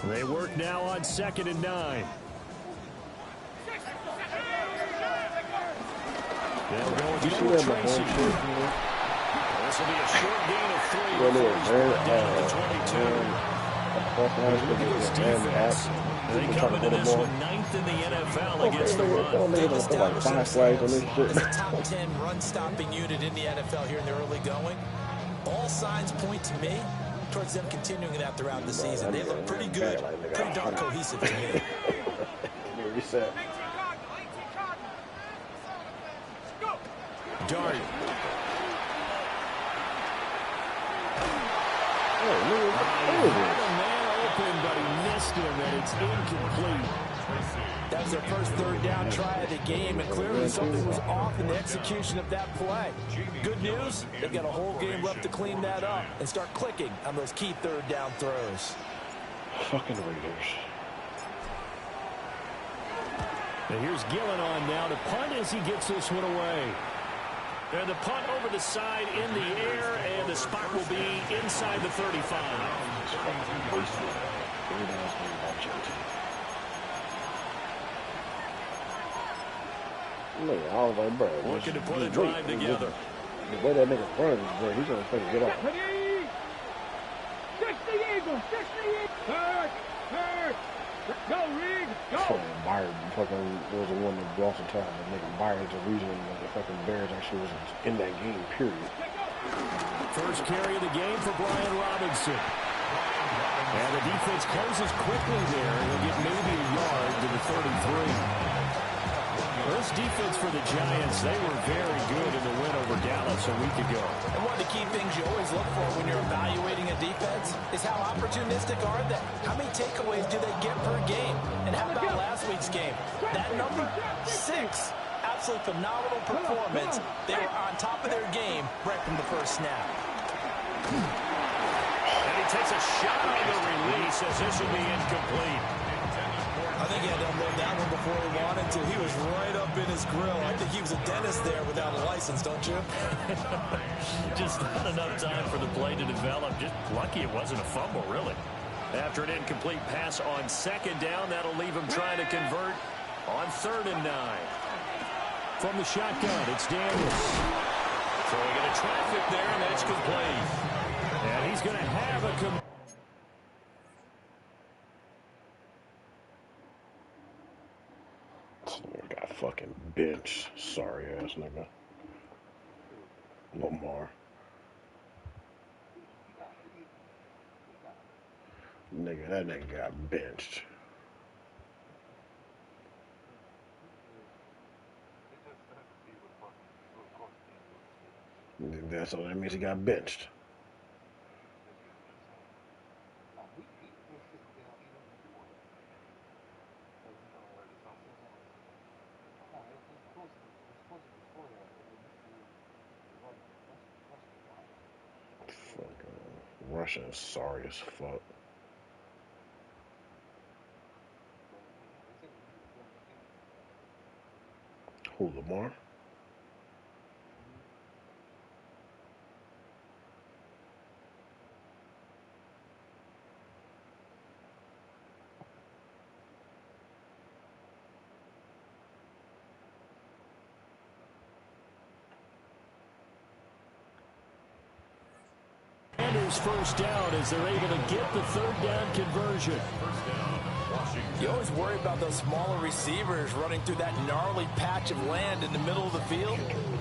They work now on 2nd and 9. They'll go with Tracy. This will be a short gain of 3. Down to 22. They come into this one 9th in the NFL against the run. They've established themselves as a top 10 run-stopping unit in the NFL here in the early going. All signs point to me towards them continuing that throughout the season. They look pretty good, pretty darn cohesive to me. Reset. Dart. But he missed him, and it's incomplete. That was their first 3rd down try of the game, and clearly something was off in the execution of that play. Good news, they've got a whole game left to clean that up and start clicking on those key 3rd down throws. Fucking Raiders. And here's Gillen on now to punt as he gets this one away. And the punt over the side in the air, and the spot will be inside the 35. Looking to put a drive together. The way that nigga runs, bro, he's gonna try to get off. Go, Reed, go! Byron fucking was the one that lost the time. And nigga Byron's the reason that the fucking Bears actually was in that game, period. First carry of the game for Brian Robinson. And the defense closes quickly there. He'll get maybe a yard to the 33. This defense for the Giants, they were very good in the win over Dallas a week ago. And one of the key things you always look for when you're evaluating a defense is how opportunistic are they? How many takeaways do they get per game? And how about last week's game? That number, 6. Absolutely phenomenal performance. They were on top of their game right from the first snap. And he takes a shot on the release as this will be incomplete. I think he had to unload that one before he wanted to. He was right up in his grill. I think he was a dentist there without a license, don't you? Just not enough time for the play to develop. Just lucky it wasn't a fumble, really. After an incomplete pass on 2nd down, that'll leave him trying to convert on 3rd and 9. From the shotgun, it's Daniels. Throwing into traffic there, and that's complete. And he's going to have a Got fucking bench. Sorry ass nigga. Lamar. Nigga, that nigga got benched. That's all that means, he got benched. Russia is sorry as fuck. Who, Lamar? First down as they're able to get the 3rd down conversion. You always worry about those smaller receivers running through that gnarly patch of land in the middle of the field.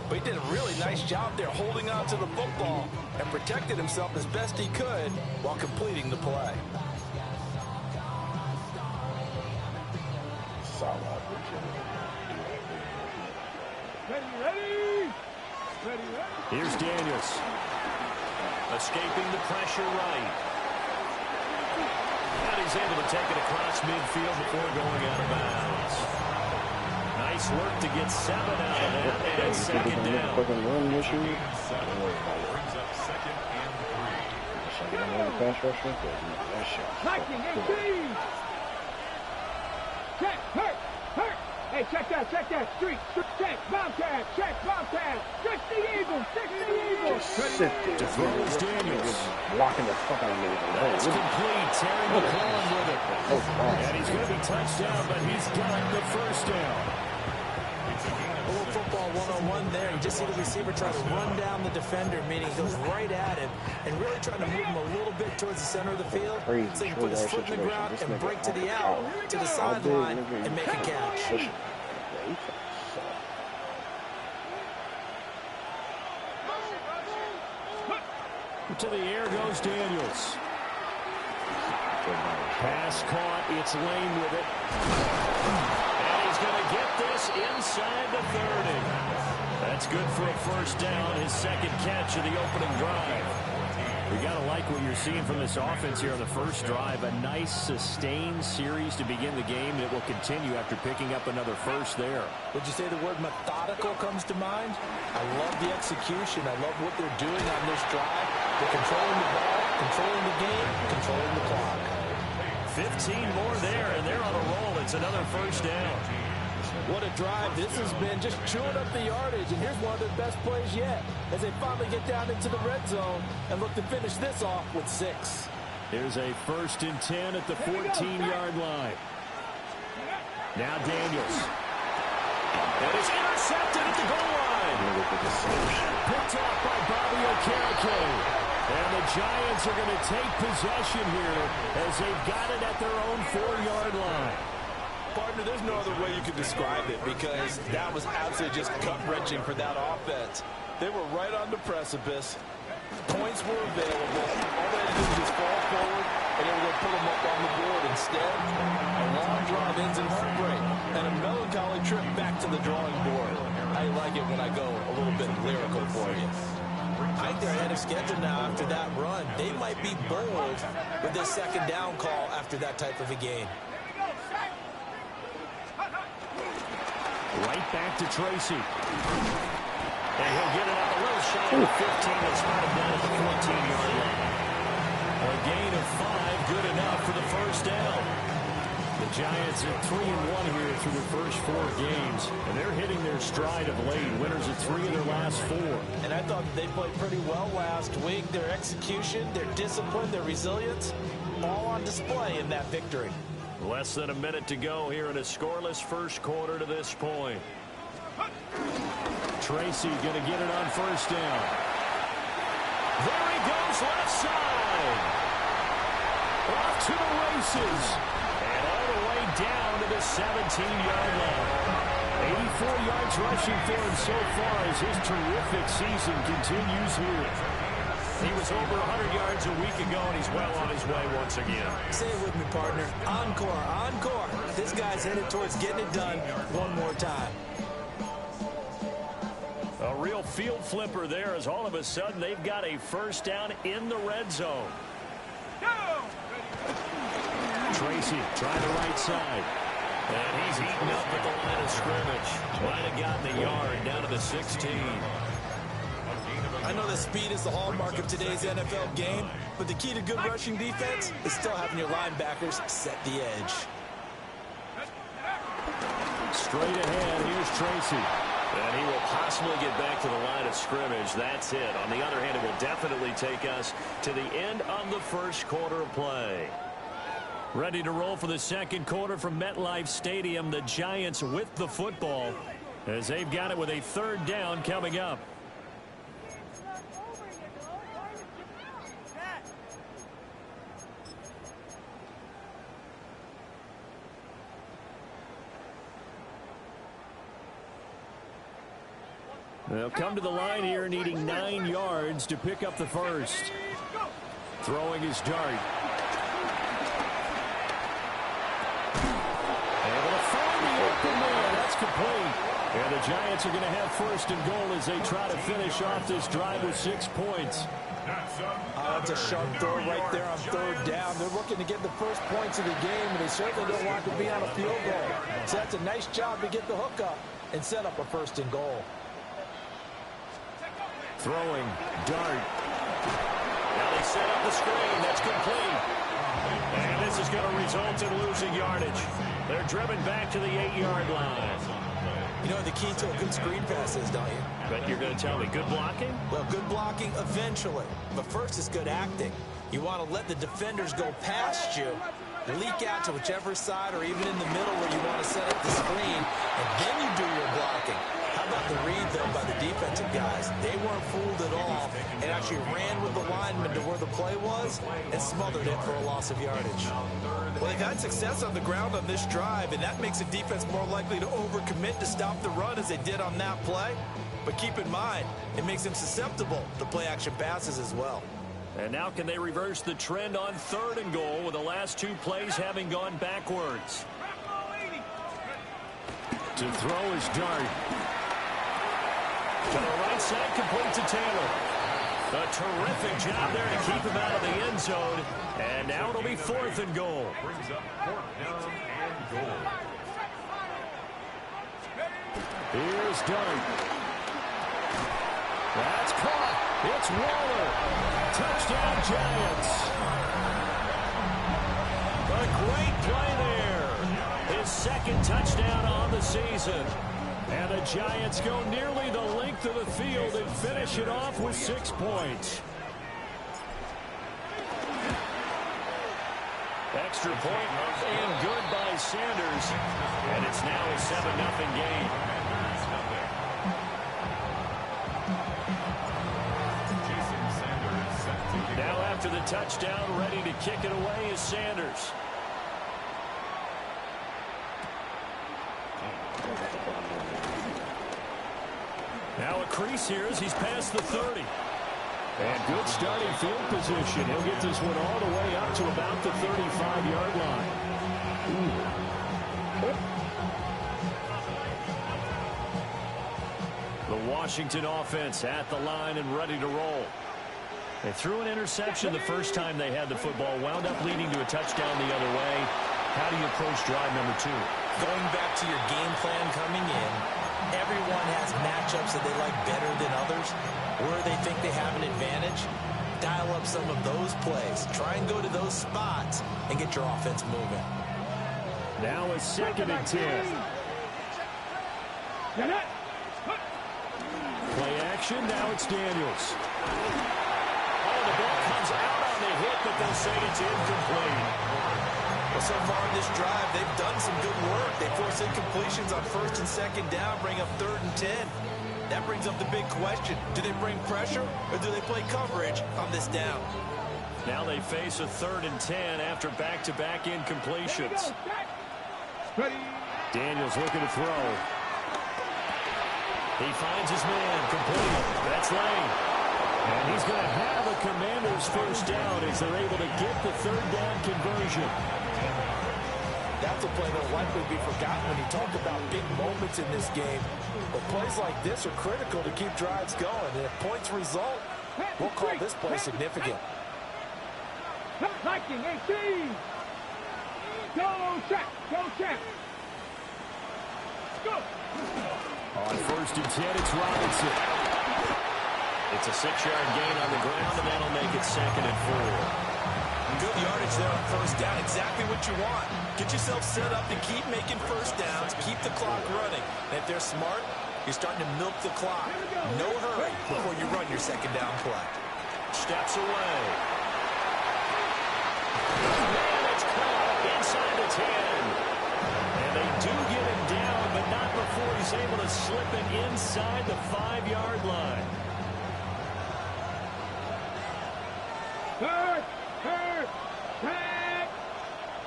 But he did a really nice job there holding on to the football and protected himself as best he could while completing the play. Here's Daniels. Escaping the pressure right. And he's able to take it across midfield before going out of bounds. Nice work to get 7 out of that, and 2nd down. Hey, check that, street, check, Bobcat, check, Bobcat, check the Eagles, Sit there. To throw is Daniels. Blocking the fuck out of me. That's complete. Terry McLaurin with it. And he's going to be touched down, but he's got the first down. A little football 1-on-1 there. You just see the receiver try to run down the defender, meaning he goes right at him and really trying to move him a little bit towards the center of the field. So you put his foot in the ground and break to the out, to the sideline, and make a catch. To the air goes Daniels. Pass caught. It's Lane with it. And he's going to get this inside the 30. That's good for a first down. His second catch of the opening drive. We got to like what you're seeing from this offense here on the first drive. A nice sustained series to begin the game that will continue after picking up another first there. Would you say the word methodical comes to mind? I love the execution. I love what they're doing on this drive. They're controlling the ball, controlling the game, controlling the clock. 15 more there, and they're on a roll. It's another first down. What a drive this has been, just chewing up the yardage, and here's one of their best plays yet as they finally get down into the red zone and look to finish this off with 6. Here's a 1st and 10 at the 14-yard line. Now Daniels. It is intercepted at the goal line. Picked off by Bobby Okereke. And the Giants are going to take possession here as they've got it at their own 4-yard line. Partner, there's no other way you could describe it because that was absolutely just gut-wrenching for that offense. They were right on the precipice. Points were available. All they had to do was just fall forward, and they were going to put them up on the board. Instead, a long drive ends in heartbreak and a melancholy trip back to the drawing board. I like it when I go a little bit lyrical for you. I think they're ahead of schedule now after that run. They might be bold with this second down call after that type of a game. Right back to Tracy. And he'll get it up a little shy of the 15. It's spotted down at the 14-yard line. A gain of 5, good enough for the first down. The Giants are 3-1 here through the first 4 games, and they're hitting their stride of late. Winners of 3 of their last 4. And I thought they played pretty well last week. Their execution, their discipline, their resilience, all on display in that victory. Less than a minute to go here in a scoreless first quarter to this point. Tracy going to get it on first down. There he goes, left side. Off to the races. And all the way down to the 17-yard line. 84 yards rushing for him so far as his terrific season continues here. He was over 100 yards a week ago, and he's well on his way once again. Say it with me, partner. Encore, encore. This guy's headed towards getting it done one more time. A real field flipper there as all of a sudden they've got a first down in the red zone. Tracy trying the right side. And he's eaten up at the line of scrimmage. Might have gotten the yard down to the 16. I know that speed is the hallmark of today's NFL game, but the key to good rushing defense is still having your linebackers set the edge. Straight ahead, here's Tracy. And he will possibly get back to the line of scrimmage. That's it. On the other hand, it will definitely take us to the end of the first quarter of play. Ready to roll for the second quarter from MetLife Stadium. The Giants with the football as they've got it with a 3rd down coming up. They'll come to the line here needing 9 yards to pick up the first. Throwing his dart. Able to find the open man. That's complete. And the Giants are going to have 1st and goal as they try to finish off this drive with 6 points. That's a sharp throw right there on 3rd down. They're looking to get the first points of the game, and they certainly don't want to be on a field goal. So that's a nice job to get the hook up and set up a 1st and goal. Throwing, dart. Now they set up the screen. That's complete. And this is going to result in losing yardage. They're driven back to the 8-yard line. You know what the key to a good screen pass is, don't you? But you're going to tell me good blocking? Well, good blocking eventually. But first it's good acting. You want to let the defenders go past you, leak out to whichever side or even in the middle where you want to set up the screen, and then you do your blocking. How about the read, though, by the defensive guys? They weren't fooled at all and actually ran with the lineman to where the play was and smothered it for a loss of yardage. Well, they've had success on the ground on this drive, and that makes the defense more likely to overcommit to stop the run as they did on that play. But keep in mind, it makes them susceptible to play-action passes as well. And now can they reverse the trend on 3rd and goal with the last 2 plays having gone backwards? To throw is Dart. To the right side, complete to Taylor. A terrific job there to keep him out of the end zone. And now it'll be 4th and goal. Brings up 4th down and goal. Here's Dart. That's caught. It's Waller. Touchdown, Giants. A great play there. His 2nd touchdown on the season. And the Giants go nearly the length of the field and finish it off with 6 points. Extra point and good by Sanders. And it's now a 7-0 game. Now after the touchdown, ready to kick it away is Sanders. Now a crease here as he's past the 30. And good starting field position. He'll get this one all the way up to about the 35-yard line. The Washington offense at the line and ready to roll. They threw an interception the first time they had the football, wound up leading to a touchdown the other way. How do you approach drive number 2? Going back to your game plan coming in, everyone has matchups that they like better than others. Where they think they have an advantage, dial up some of those plays. Try and go to those spots and get your offense moving. Now a 2nd and 10. Play action, now it's Daniels. Oh, the ball comes out on the hit, but they'll say it's incomplete. Well, so far in this drive, they've done some good work. They force incompletions on 1st and 2nd down, bring up 3rd and 10. That brings up the big question. Do they bring pressure or do they play coverage on this down? Now they face a 3rd and 10 after back-to-back incompletions. Daniels looking to throw. He finds his man, complete. That's Lane. And he's going to have a Commanders 1st down as they're able to get the 3rd down conversion. That's a play that will likely be forgotten when you talk about big moments in this game. But plays like this are critical to keep drives going. And if points result, we'll call this play significant. Viking 18. Go check. Go check. Go. On 1st and 10, it's Robinson. It's a 6-yard gain on the ground, and that'll make it 2nd and 4. Good yardage there on 1st down. Exactly what you want. Get yourself set up to keep making 1st downs, keep the clock running. And if they're smart, you're starting to milk the clock. No hurry before you run your 2nd down play. Steps away. And it's caught inside the 10. And they do get him down, but not before he's able to slip it inside the 5-yard line. Third. Check.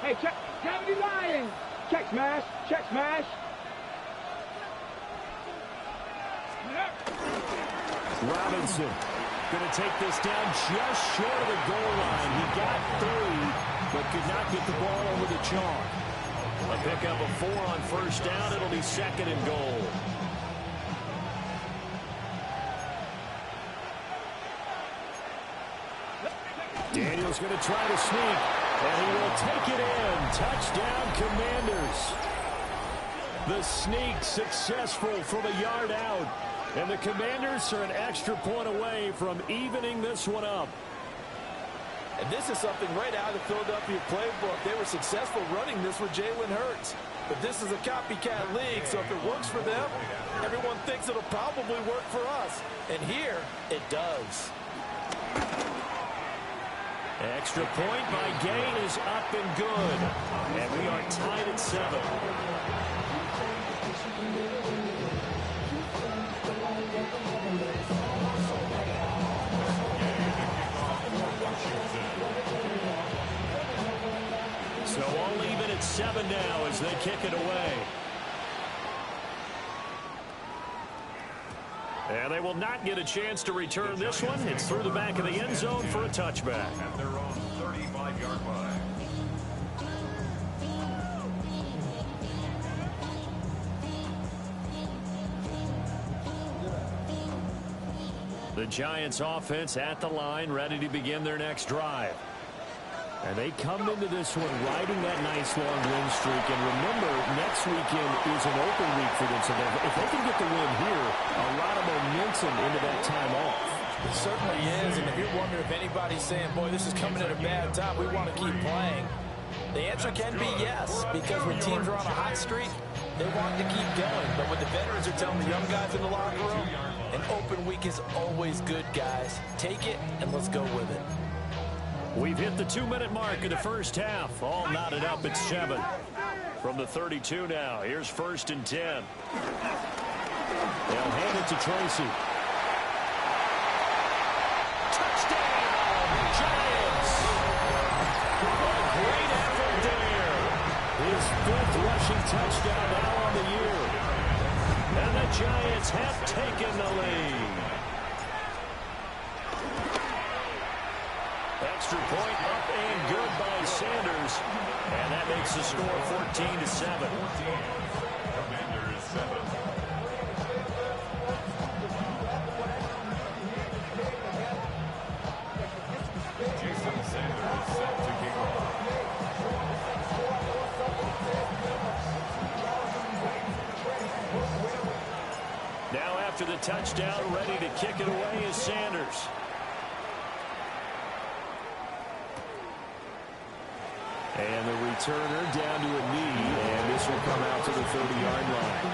Hey, check. Cavity lying. Check smash. Check smash. Robinson going to take this down just short of the goal line. He got 3, but could not get the ball over the chalk. A pickup of 4 on 1st down. It'll be 2nd and goal. Daniels going to try to sneak, and he will take it in. Touchdown, Commanders. The sneak successful from a yard out, and the Commanders are an extra point away from evening this one up. And this is something right out of the Philadelphia playbook. They were successful running this with Jalen Hurts. But this is a copycat league, so if it works for them, everyone thinks it'll probably work for us. And here, it does. Extra point by Gain is up and good. And we are tied at 7. So all even at 7 now as they kick it away. And they will not get a chance to return this one. It's through the back of the end zone for a touchback. At their own 35-yard line. The Giants offense at the line, ready to begin their next drive. And they come into this one riding that nice long win streak. And remember, next weekend is an open week for them. So if they can get the win here, a lot of momentum into that time off. It certainly is. And if you're wondering if anybody's saying, boy, this is coming at a bad time, we want to keep playing, the answer can be yes. Because when teams are on a hot streak, they want to keep going. But when the veterans are telling the young guys in the locker room, an open week is always good, guys. Take it and let's go with it. We've hit the 2-minute mark of the first half. All knotted up at 7. From the 32 now, here's 1st and 10. They'll hand it to Tracy. Touchdown, Giants! A great effort there. His 5th rushing touchdown now on the year. And the Giants have taken the lead. Extra point up and good by Sanders. And that makes the score 14-7. Commanders 7. Jason Sanders set to kick off. Now after the touchdown, ready to kick it away is Sanders. And the returner down to a knee, and this will come out to the 30-yard line.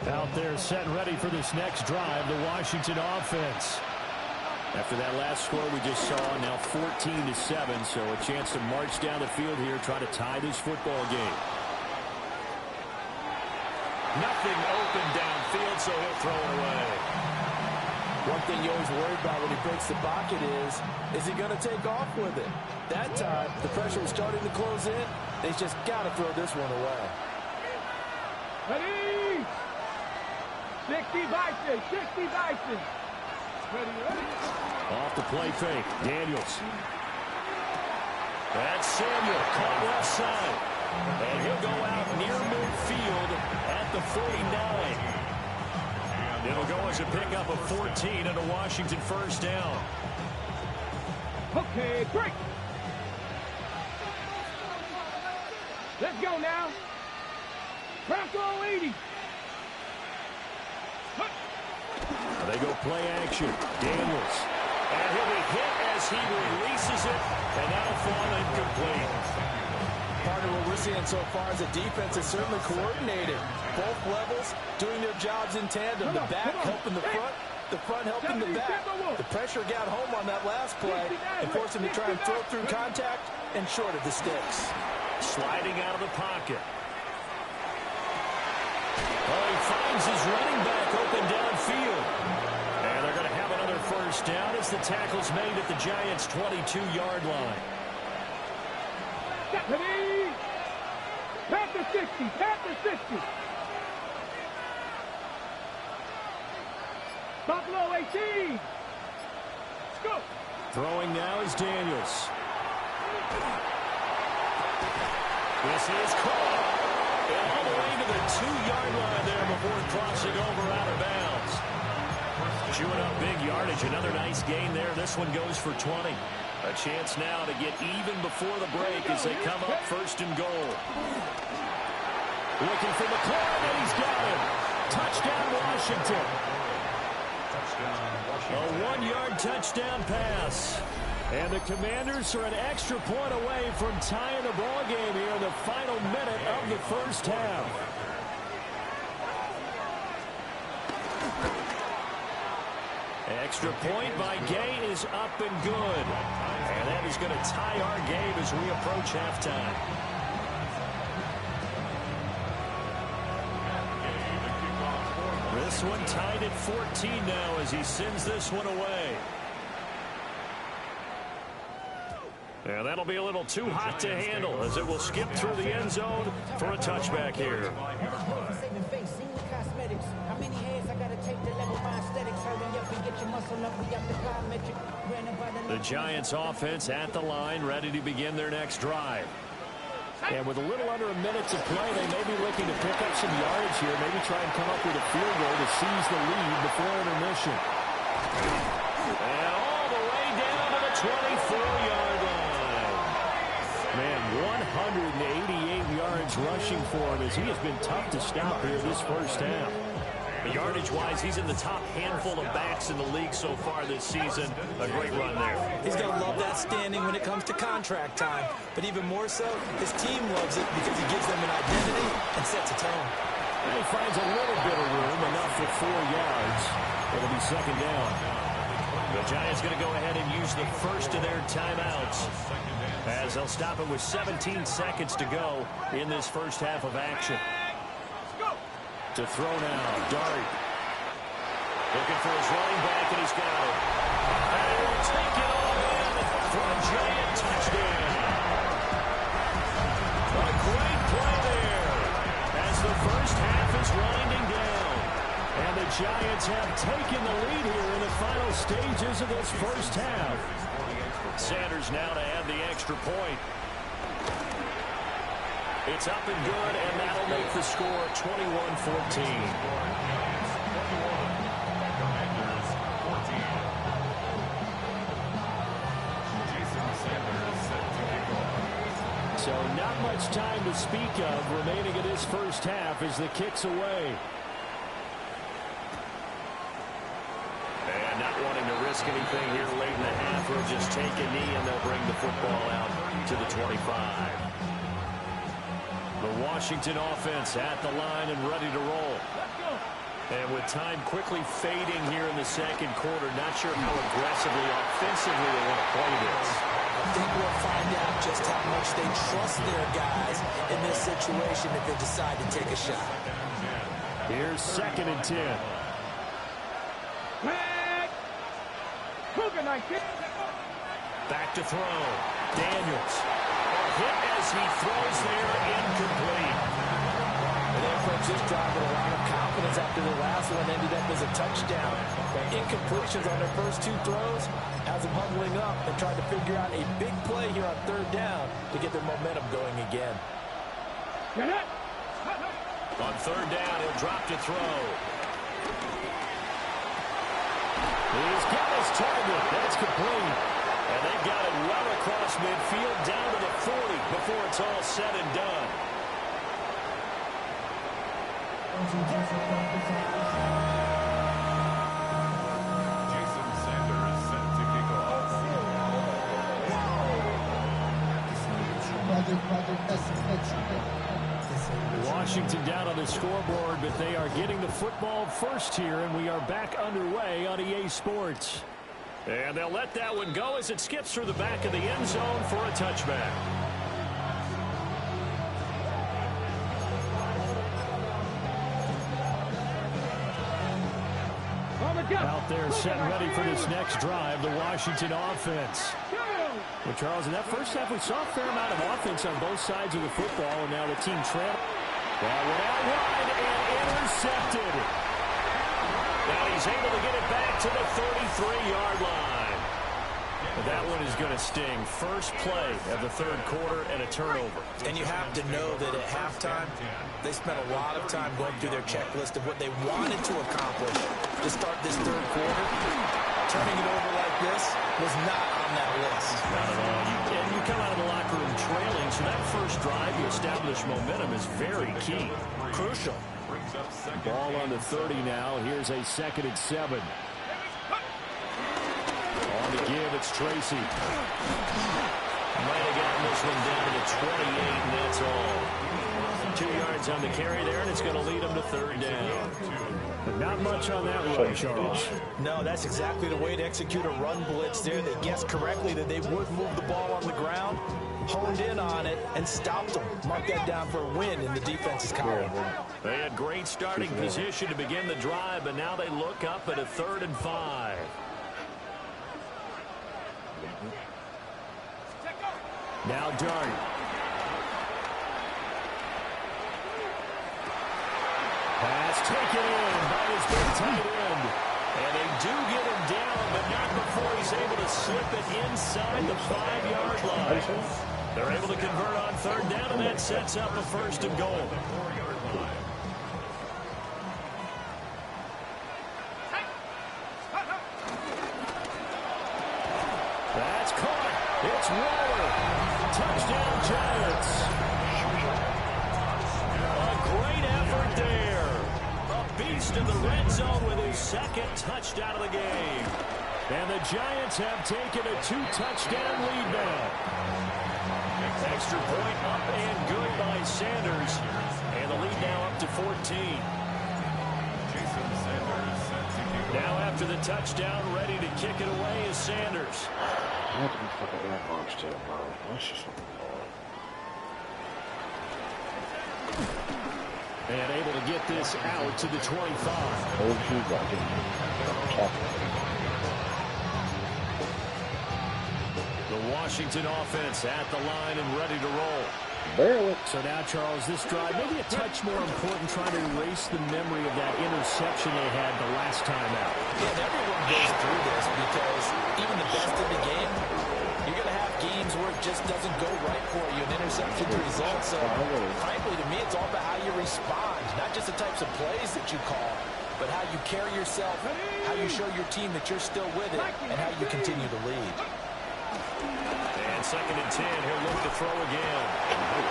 Out there set and ready for this next drive, the Washington offense. After that last score we just saw, now 14-7, so a chance to march down the field here, try to tie this football game. Nothing open downfield, so he'll throw it away. One thing you always worry about when he breaks the pocket is he going to take off with it? That time, the pressure was starting to close in. They just got to throw this one away. Ready? 60 Bison, 60 Bison. Ready, ready? Off the play fake, Daniels. That's Samuel, caught left side. And he'll go out near midfield at the 49. It'll go as a pickup of 14 and a Washington first down. Okay, break. Let's go now. Bronco 80. They go play action. Daniels. And he'll be hit as he releases it, and that'll fall incomplete. Partner, what we're seeing so far is the defense is certainly coordinated. Both levels doing their jobs in tandem. The back helping the front helping the back. The pressure got home on that last play and forced him to try and throw through contact and short of the sticks. Sliding out of the pocket. Oh, he finds his running back open downfield. And they're going to have another first down as the tackle's made at the Giants' 22-yard line. Ready? Panther 60, Panther 60. Buffalo 18. Let's go. Throwing now is Daniels. This is caught. And all the way to the 2-yard line there before crossing over out of bounds. Chewing up big yardage. Another nice gain there. This one goes for 20. A chance now to get even before the break as they come up first and goal. Looking for McLaurin, and he's got him. Touchdown, Washington. A 1-yard touchdown pass. And the Commanders are an extra point away from tying the ball game here in the final minute of the first half. Extra point by Gay is up and good. And that is going to tie our game as we approach halftime. This one tied at 14 now as he sends this one away. And that'll be a little too hot to handle as it will skip through the end zone for a touchback here. The Giants offense at the line, ready to begin their next drive. And with a little under a minute to play, they may be looking to pick up some yards here, maybe try and come up with a field goal to seize the lead before intermission. And all the way down to the 24-yard line. Man, 188 yards rushing for him as he has been tough to stop here this first half. Yardage-wise, he's in the top handful of backs in the league so far this season. A great run there. He's going to love that standing when it comes to contract time. But even more so, his team loves it because he gives them an identity and sets a tone. And he finds a little bit of room, enough for 4 yards. It'll be second down. The Giants going to go ahead and use the first of their timeouts as they'll stop it with 17 seconds to go in this first half of action. To throw now, Dart. Looking for his running back, and he's got it. And he will take it all in for a giant touchdown. A great play there as the first half is winding down. And the Giants have taken the lead here in the final stages of this first half. Sanders now to add the extra point. It's up and good, and that'll make the score 21-14. So not much time to speak of remaining in this first half as the kick's away. And not wanting to risk anything here late in the half, we'll just take a knee, and they'll bring the football out to the 25. The Washington offense at the line and ready to roll. And with time quickly fading here in the second quarter, not sure how aggressively, offensively they want to play this. I think we'll find out just how much they trust their guys in this situation if they decide to take a shot. Here's 2nd and 10. Back to throw. Daniels. Hit as he throws there, incomplete. And they approach this drive with a lot of confidence after the last one ended up as a touchdown. But incompletions on their first 2 throws has them huddling up and trying to figure out a big play here on 3rd down to get their momentum going again. On 3rd down, he'll drop to throw. He's got his target. That's complete. And they've got it well across midfield down to the 40 before it's all said and done. Jason Sanders set to kick off. Washington down on the scoreboard, but they are getting the football first here, and we are back underway on EA Sports. And they'll let that one go as it skips through the back of the end zone for a touchback. Out there set and ready for this next drive, the Washington offense. Well, Charles, in that first half, we saw a fair amount of offense on both sides of the football, and now the team trailed. That went out wide and intercepted. Now he's able to get it back to the 33-yard line. That one is going to sting. First play of the 3rd quarter and a turnover. And you have to know that at halftime, they spent a lot of time going through their checklist of what they wanted to accomplish to start this 3rd quarter. Turning it over like like this was not on that list. Not at all. And you come out of the locker room trailing, so that first drive to establish momentum is very key. Crucial. Ball on the 30 now. Here's a 2nd and 7. On the give, it's Tracy. Might have gotten this one down to the 28, and that's all. 2 yards on the carry there, and it's going to lead them to 3rd down. But not much on that run, Charles. No, that's exactly the way to execute a run blitz there. They guessed correctly that they would move the ball on the ground, honed in on it, and stopped them. Mark that down for a win in the defense's column. They had great starting position to begin the drive, but now they look up at a 3rd and 5. Now Dart. Pass taken in by his big tight end. And they do get him down, but not before he's able to slip it inside the 5-yard line. They're able to convert on 3rd down, and that sets up a 1st and goal. That's caught. It's Waller. Touchdown, Giants. A great effort there. A beast in the red zone with his 2nd touchdown of the game. And the Giants have taken a 2-touchdown lead now. Extra point up and good by Sanders. And the lead now up to 14. Now after the touchdown, ready to kick it away is Sanders. I have to be fucking air bombs too, bro. That's just fucking hard. And able to get this out to the 25. Oh, you got it. The Washington offense at the line and ready to roll. Barely. So now, Charles, this drive maybe a touch more important, trying to erase the memory of that interception they had the last time out. Yeah, and everyone goes through this because even the best of the game, you're going to have games where it just doesn't go right for you, an interception result. So, frankly, to me, it's all about how you respond, not just the types of plays that you call, but how you carry yourself, how you show your team that you're still with it, and how you continue to lead. And 2nd and 10, he'll look to throw again.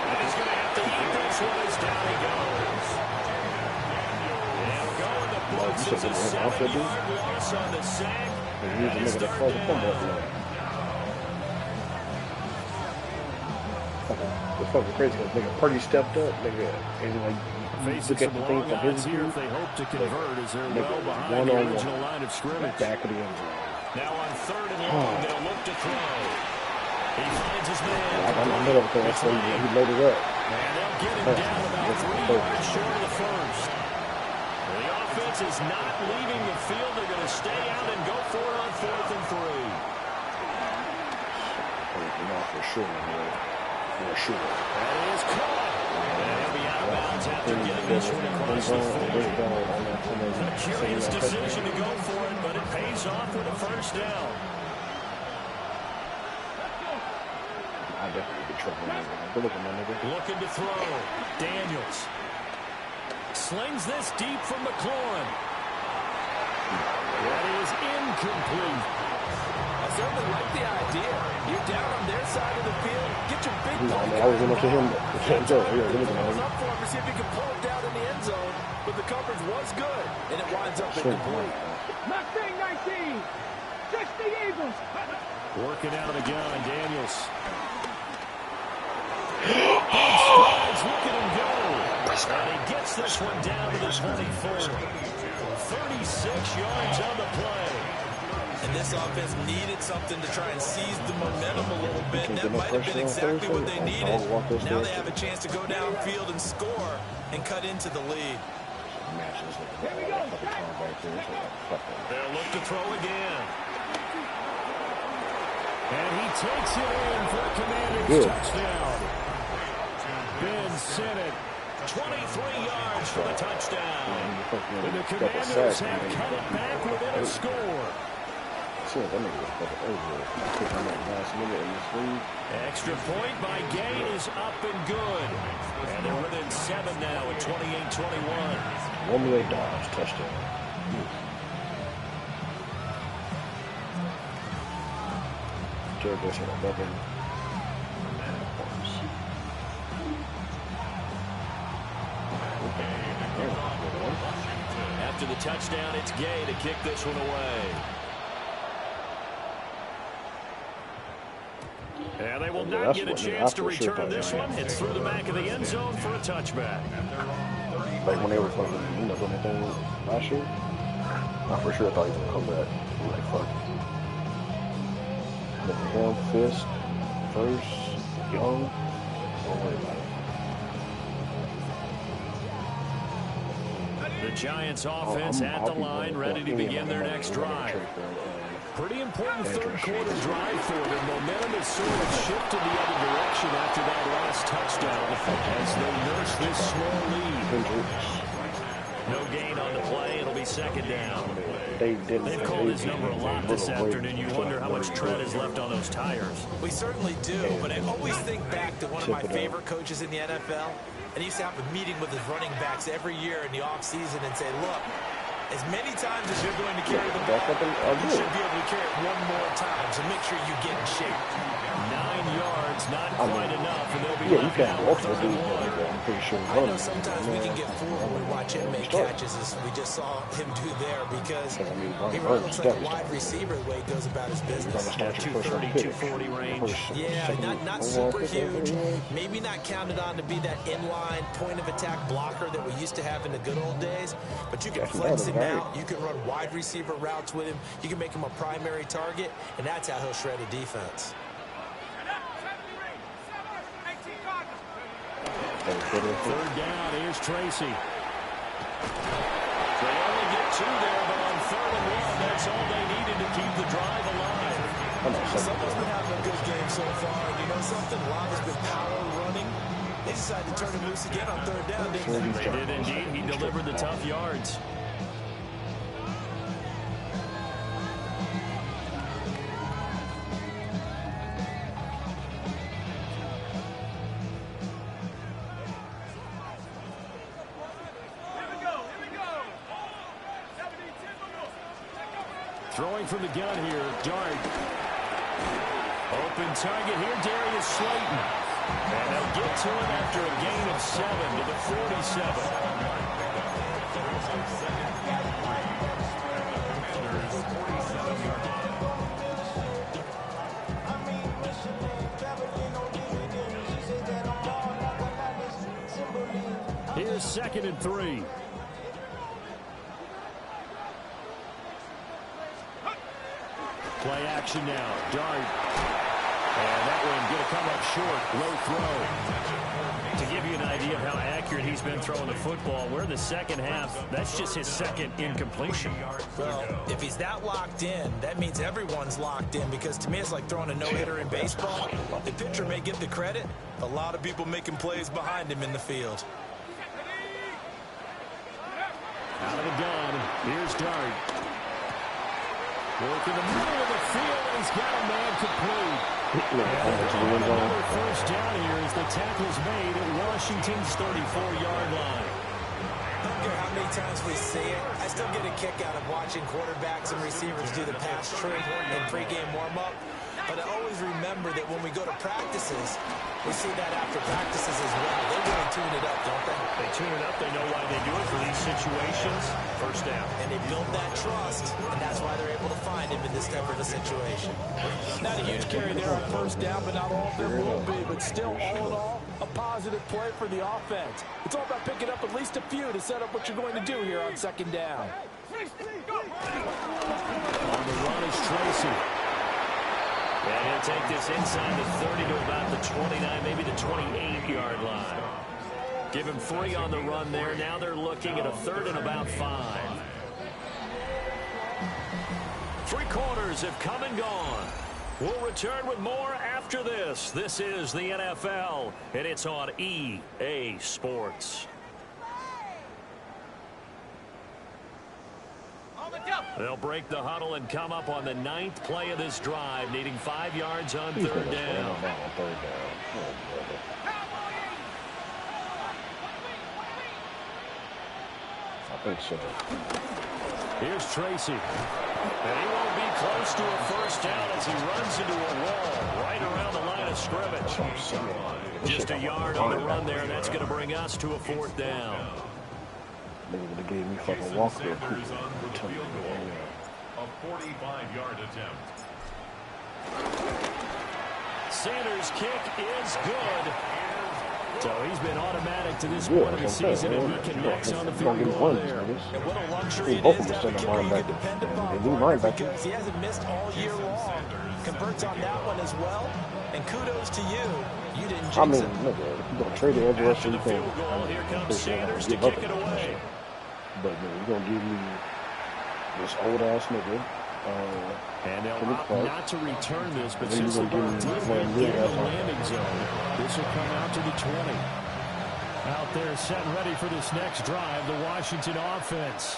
And he's going to have to eat this one as down he goes. And going to Blitz is a 7-yard loss on the sack. And it's 3rd down. It's fucking crazy because nigga Purdy stepped up, nigga, and like Facing some long odds here if they hope to convert as they're well behind the original line of scrimmage. Back of the end zone. Now on 3rd and long, they'll look to throw. He finds his man. I know that's why he loaded up. And they'll get him down about 3 yards short of the 1st. The offense is not leaving the field. They're going to stay out and go for it on 4th and 3. For sure, man. For sure. That is caught. And he'll be out of bounds after getting this one across the 40. A curious decision to go for it, but it pays off with a 1st down. I definitely be trouble. Good looking, my nigga. Looking to throw. Daniels. Slings this deep from McLaurin. That is incomplete. I certainly like the idea. You're down on their side of the field. Get your big I was going up to him. Up for him to see if he can pull it down in the end zone. But the coverage was good, and it winds up incomplete. Mustang 19. Just the Eagles. Working out of the gun, Daniels. Look at him go. And he gets this one down to the 24. 36 yards on the play. And this offense needed something to try and seize the momentum a little bit. And that might have been exactly what they needed. Now they have a chance to go downfield and score and cut into the lead. They'll look to throw again. And he takes it in for a Commanders touchdown. Ben Sinnott, 23 yards for the touchdown. And the Commanders have cut it back within a score. Extra point by Gay is up and good. And they're within 7 now at 28-21. $1 million touchdown. still just at 11. After the touchdown, it's Gay to kick this one away. And they will not get a chance to return this one. It's through the back of the end zone for a touchback. Like when they were fucking, doing that thing last year, I for sure thought he was gonna come back. I'm like, fuck it. Look at him, Fist, First, Young. Don't worry about it. The Giants offense at the line, ready to begin their next drive. Pretty important third quarter drive for them. Momentum has sort of shifted the other direction after that last touchdown as they nurse this small lead. No gain on the play. It'll be second down. They've called his number a lot this afternoon. You wonder how much tread is left on those tires. We certainly do, but I always think back to one of my favorite coaches in the NFL. And he used to have a meeting with his running backs every year in the offseason and say, look, as many times as you're going to carry the ball, you should be able to carry it one more time, so make sure you get in shape. 9 yards, not quite enough, and they'll be left out with I'm pretty sure. I know sometimes we can get fooled when we watch him make catches, as we just saw him do there, because he really looks like a wide receiver the way he goes about his business. 230, 240 range. Yeah, not super huge. Maybe not counted on to be that inline point of attack blocker that we used to have in the good old days, but you can flex him out. You can run wide receiver routes with him. You can make him a primary target, and that's how he'll shred a defense. Third down, here's Tracy. They only get 2 there, but on 3rd and 1, that's all they needed to keep the drive alive. Someone's been having a good game so far, and you know something? Love has been power running. They decided to turn him loose again on 3rd down, didn't they? They did indeed. He delivered the tough yards. Throwing from the gun here, Dart. Open target here, Darius Slayton. And they'll get to him after a gain of 7 to the 47. Here's 2nd and 3. Play action now. Dart. And that one going to come up short. Low throw. To give you an idea of how accurate he's been throwing the football, we're in the second half. That's just his 2nd incompletion. Well, if he's that locked in, that means everyone's locked in, because to me it's like throwing a no-hitter in baseball. The pitcher may get the credit. A lot of people making plays behind him in the field. Out of the gun. Here's Dart. Work in the middle of the field, and he's got a man complete. Another first down here as the tackle's made at Washington's 34-yard line. I don't care how many times we see it. I still get a kick out of watching quarterbacks and receivers do the pass trick in pregame warm-up. But I always remember that when we go to practices, we see that after practices as well. They really tune it up, don't they? They tune it up. They know why they do it for these situations. First down. And they build that trust, and that's why they're able to find him in this type of a situation. Not a huge carry there on first down, but not all of them will be. But still, all in all, a positive play for the offense. It's all about picking up at least a few to set up what you're going to do here on 2nd down. On the run is Tracy. And he'll take this inside the 30 to about the 29, maybe the 28-yard line. Give him 3 on the run there. Now they're looking at a 3rd and about 5. 3 quarters have come and gone. We'll return with more after this. This is the NFL, and it's on EA Sports. They'll break the huddle and come up on the 9th play of this drive, needing 5 yards on 3rd down. I think so. Here's Tracy. And he won't be close to a first down as he runs into a wall right around the line of scrimmage. Just a yard on the run there, and that's going to bring us to a 4th down. They would have gave me fucking walkthrough. A 45-yard attempt. Sanders' kick is good. So he's been automatic to this point of the season, and he connects on the field goal there. And what a luxury it is to have a kicker you can depend upon, because he hasn't missed all year long. Converts on that one as well, and kudos to you. You didn't jinx it. Look, you're going to trade the edge rusher. You can Here comes Sanders to kick it away. But you're going to give me this old-ass nigga. And they'll opt not to return this, but since the ball did get in the landing zone, this will come out to the 20. Out there set ready for this next drive, the Washington offense.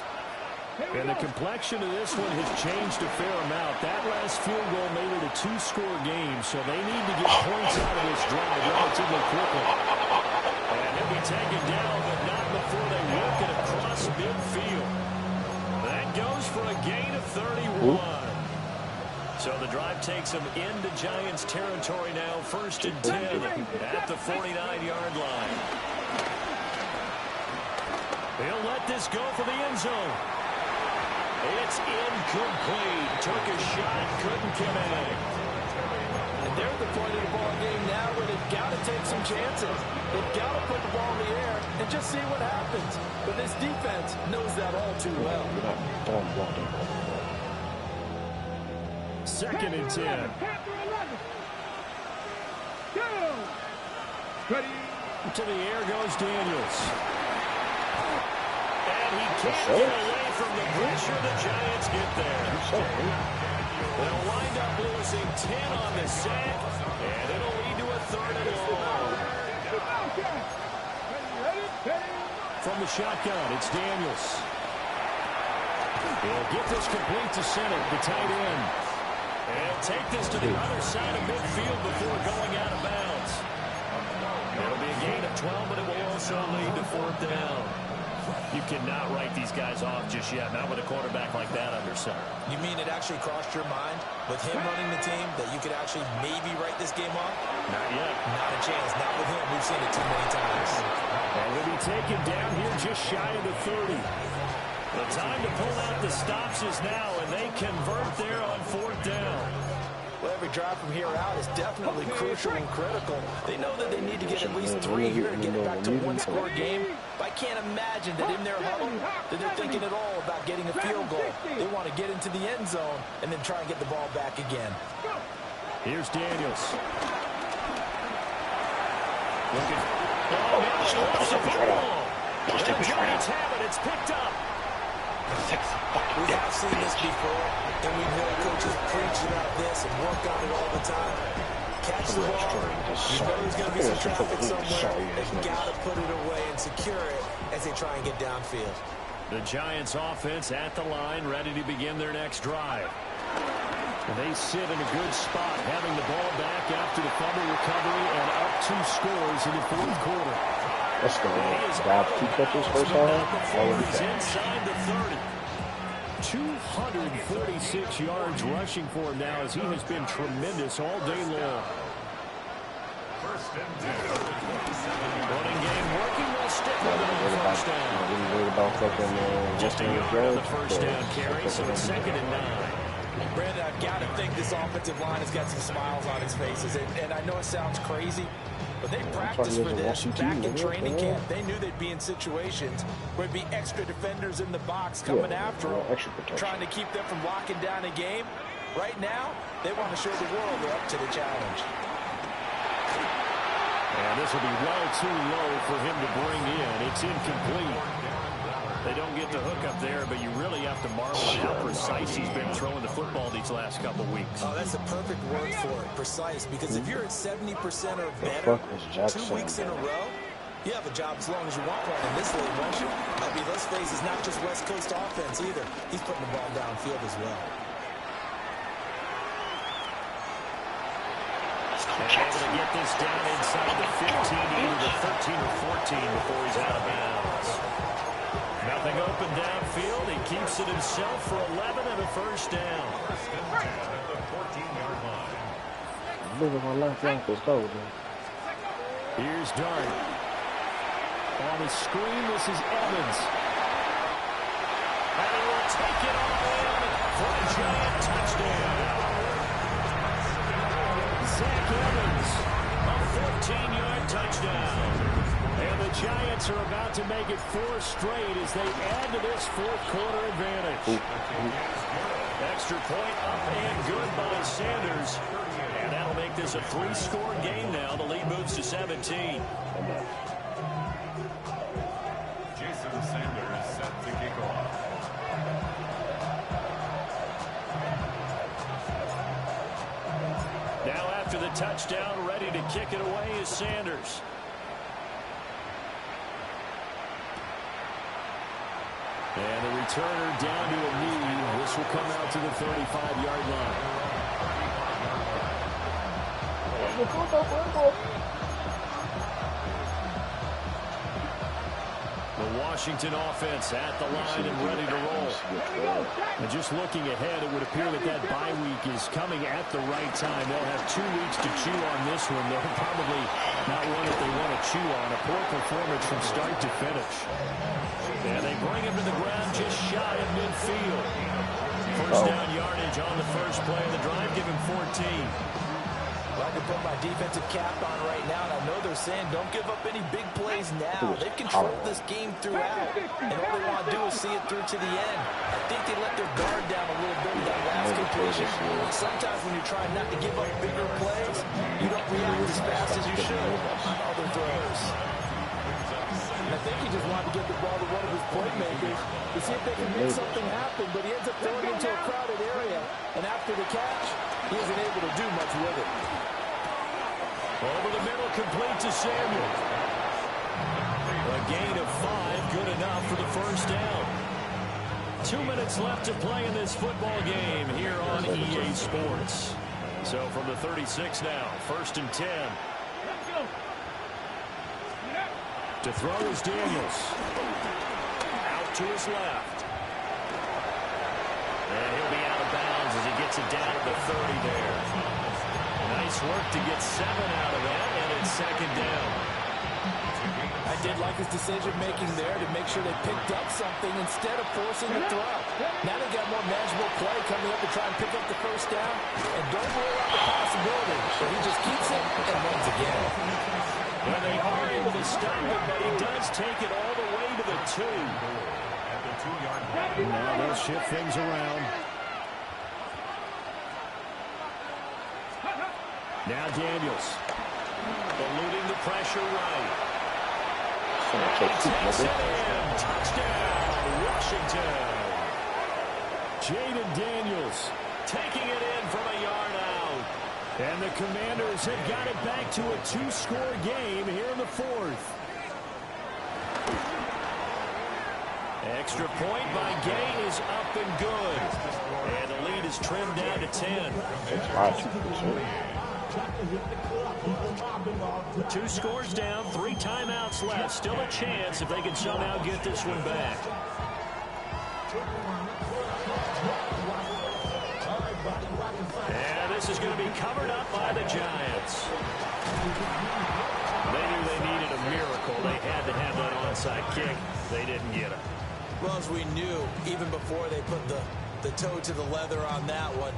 And the complexion of this one has changed a fair amount. That last field goal made it a 2-score game, so they need to get points out of this drive relatively quickly. And he'll be taken down, but not before they work it across midfield. That goes for a gain of 31. So the drive takes them into Giants territory now, 1st and 10 at the 49-yard line. He'll let this go for the end zone. It's incomplete. Took a shot, couldn't connect. And they're at the point of the ball game now where they've got to take some chances. They've got to put the ball in the air and just see what happens. But this defense knows that all too well. 2nd and 10. To the air goes Daniels. And he can't get away from the pressure. The Giants get there. They'll wind up losing 10 on the sack, and it'll lead to a 3rd and long. From the shotgun, it's Daniels. He'll get this complete to center, the tight end. And take this to the other side of midfield before going out of bounds. It'll be a gain of 12, but it will also lead to 4th down. You cannot write these guys off just yet, not with a quarterback like that under center. You mean it actually crossed your mind with him running the team that you could actually maybe write this game off? Not yet. Not a chance. Not with him. We've seen it too many times. And he'll be taken down here just shy of the 30. The time to pull out the stops is now, and they convert there on 4th down. Well, every drive from here out is definitely crucial and critical. They know that they need to get at least 3 here to get it back to 1-score game. But I can't imagine that in their huddle that they're thinking at all about getting a field goal. They want to get into the end zone and then try and get the ball back again. Here's Daniels. Looking. Oh, the Giants have it. It's picked up. We have seen this before, and we've heard coaches preach about this and work on it all the time. Catch the ball, you know there's going to be some traffic somewhere. They've got to put it away and secure it as they try and get downfield. The Giants offense at the line, ready to begin their next drive. And they sit in a good spot, having the ball back after the fumble recovery and up 2 scores in the 4th quarter. Let's go. Grab 2 catches first half. He's inside the 30. 246 yards rushing for him now as he has been tremendous all day long. 1st and 10. Running game working, well, stick with it on the first down. Just a yard on the first down carry, so it's 2nd and 9. Brandon, I've got to think this offensive line has got some smiles on his faces. And I know it sounds crazy, but they practiced for this back in training camp. They knew they'd be in situations where there'd be extra defenders in the box coming after them, trying to keep them from locking down a game. Right now, they want to show the world they're up to the challenge. And this will be well too low for him to bring in. It's incomplete. They don't get the hook up there, but you really have to marvel at how precise he's been throwing the football these last couple weeks. Oh, that's the perfect word for it, precise, because if you're at 70% or better 2 weeks in a row, you have a job as long as you want one in this league, won't you? I mean, let's face it, it's not just West Coast offense either. He's putting the ball downfield as well. And able to get this down inside the 15, either the 13 or 14 before he's out of bounds. Nothing open downfield. He keeps it himself for 11 and a first down. At the 14-yard line. Living my life like this, though, man. Here's Dart. On the screen, this is Evans. And he will take it all in for a giant touchdown. Zach Evans, a 14-yard touchdown. And the Giants are about to make it 4 straight as they add to this fourth-quarter advantage. Extra point up and good by Sanders. And that'll make this a 3-score game now. The lead moves to 17. Jason Sanders set to kick off. Now after the touchdown, ready to kick it away is Sanders. And the returner down to a knee. This will come out to the 35-yard line. The Washington offense at the line and ready to roll. And just looking ahead, it would appear that that bye week is coming at the right time. They'll have 2 weeks to chew on this one. They'll probably not one that they want to chew on. A poor performance from start to finish. And they bring him to the ground just shy of midfield. First down yardage on the first play of the drive. Give him 14. Well, I can put my defensive cap on right now, and I know they're saying don't give up any big plays now. They've controlled this game throughout, and all they want to do is see it through to the end. I think they let their guard down a little bit with that last completion. Sometimes when you're trying not to give up bigger plays, you don't react as fast as you should on other throws. And I think he just wanted to get the ball to one of his playmakers to see if they can make something happen, but he ends up throwing it into a crowded area, and after the catch, he isn't able to do much with it. Over the middle, complete to Samuel. A gain of 5, good enough for the first down. 2 minutes left to play in this football game here on EA Sports. So from the 36 now, 1st and 10. To throw is Daniels. Out to his left. And he'll be out of bounds as he gets it down to the 30 there. Nice work to get 7 out of that, and it's 2nd down. I did like his decision-making there to make sure they picked up something instead of forcing the throw. Now they got more manageable play coming up to try and pick up the first down. And don't rule out the possibility, but he just keeps it and runs again. Well, they are able to stop it, but he does take it all the way to the 2. At the 2-yard line. Now they'll shift things around. Now Daniels. Eluding the pressure right. Takes it in. Touchdown, Washington. Jaden Daniels taking it in from a yard out. And the Commanders have got it back to a 2-score game here in the 4th. Extra point by Gay is up and good. And the lead is trimmed down to 10. 2 scores down, 3 timeouts left. Still a chance if they can somehow get this one back. And this is going to be covered up by the Giants. They knew they needed a miracle. They had to have that onside kick. They didn't get it. Well, as we knew, even before they put the toe to the leather on that one,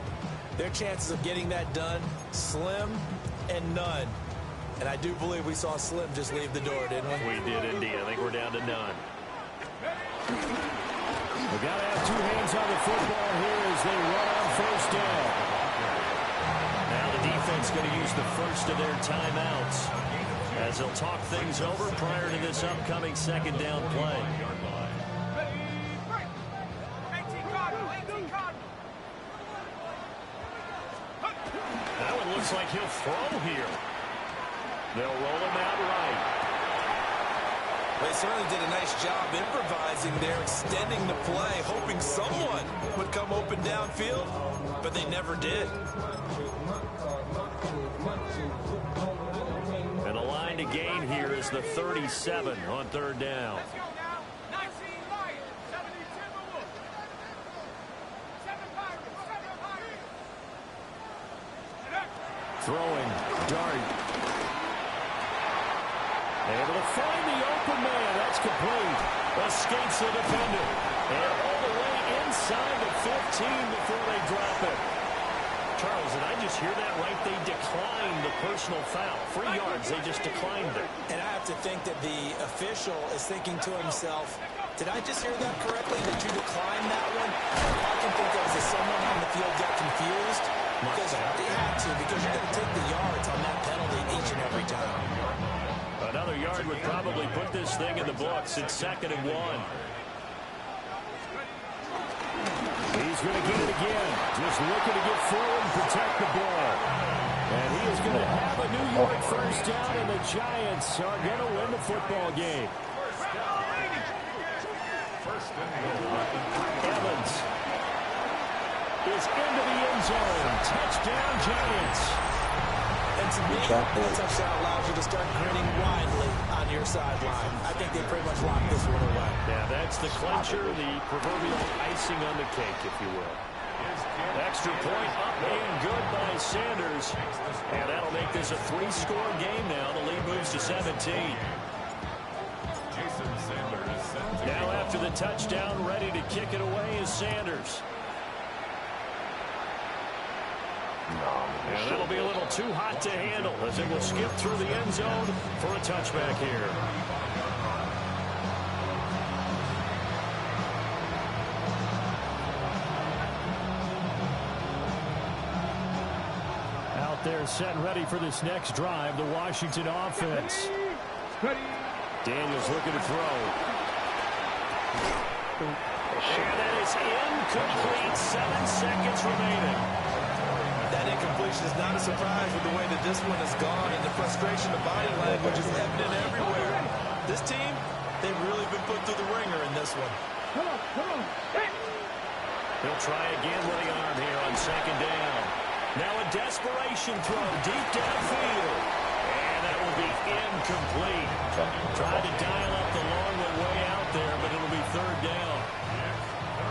their chances of getting that done, slim and none. And I do believe we saw Slim just leave the door, didn't we? We did indeed. I think we're down to none. We've got to have 2 hands on the football here as they run on first down. Now the defense going to use the first of their timeouts as they'll talk things over prior to this upcoming 2nd down play. That one looks like he'll throw here. They'll roll him out right. They certainly did a nice job improvising there, extending the play, hoping someone would come open downfield, but they never did. And the line to gain here is the 37 on 3rd down. throwing dart. Able to find the open man. That's complete. Escapes the defender. And all the way inside the 15 before they drop it. Charles, did I just hear that right? They declined the personal foul. 3 yards, they just declined it. And I have to think that the official is thinking to himself, did I just hear that correctly, that you declined that one? I can think that as someone on the field got confused. Because they had to, because you're going to take the yards on that penalty each and every time. Another yard would probably put this thing in the books. It's 2nd and 1. He's going to get it again. Just looking to get forward and protect the ball. And he is going to have a New York first down, and the Giants are going to win the football game. Evans is into the end zone. Touchdown, Giants. And to me, that touchdown allows you to start grinning widely on your sideline. I think they pretty much locked this one away. Yeah, that's the clincher, the proverbial icing on the cake, if you will. Extra point up and good by Sanders. And that'll make this a 3-score game now. The lead moves to 17. Now after the touchdown, ready to kick it away is Sanders. And that'll be a little too hot to handle as they will skip through the end zone for a touchback here. Out there set and ready for this next drive, the Washington offense. Daniels looking to throw. And that is incomplete. 7 seconds remaining. That incompletion is not a surprise with the way that this one has gone, and the frustration of body language is evident everywhere. This team, they've really been put through the ringer in this one. Come on. Hey. He'll try again with the arm here on 2nd down. Now a desperation throw deep downfield. And that will be incomplete. Tried to dial up the long way out there, but it'll be 3rd down.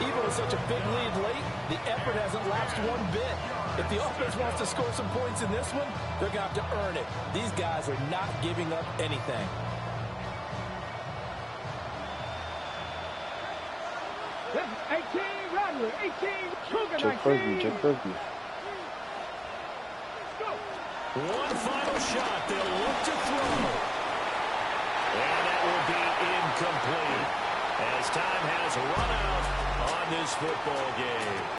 Even with such a big lead late, the effort hasn't lapsed one bit. If the offense wants to score some points in this one, they're going to have to earn it. These guys are not giving up anything. That's 18, Rodley. 18, Cougar, 19. Jeff Frisbee. One final shot. They'll look to throw. And that will be incomplete as time has run out on this football game.